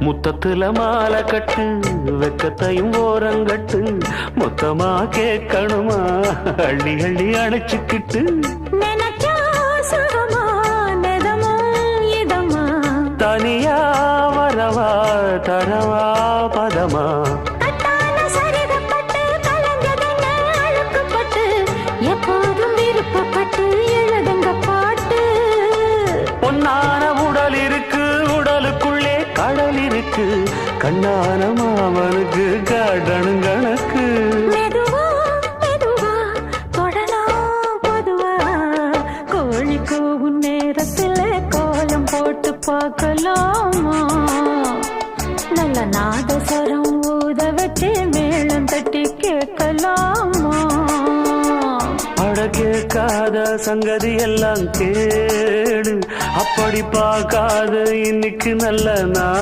முத்தத்துல மாலை கட்டு வெக்கத்தையும் ஓரங்கட்டு மொத்தமா கேட்கணுமா அள்ளி அள்ளி அணைச்சுக்கிட்டு தனியா வரவா தரவா பதமா எப்போதும் விருப்பப்பட்டு எழுதுங்க பாட்டு பொன்னான உடல் இருக்கு உடலுக்குள்ளே கடல் இருக்கு கண்ணான மாமனுக்கு காடணும் கணக்கு மெதுவா மெதுவா தொடலாம் பொதுவா கோழி கூவும் நேரத்துல கோலம் போட்டு பார்க்கலாமா நல்ல நாதஸ்வரம் ஊத வச்சு மேளம் தட்டி கேட்கலாமா அட கேட்காத சங்கதி எல்லாம் கேடு அப்படி பார்க்காத இன்னைக்கு நல்ல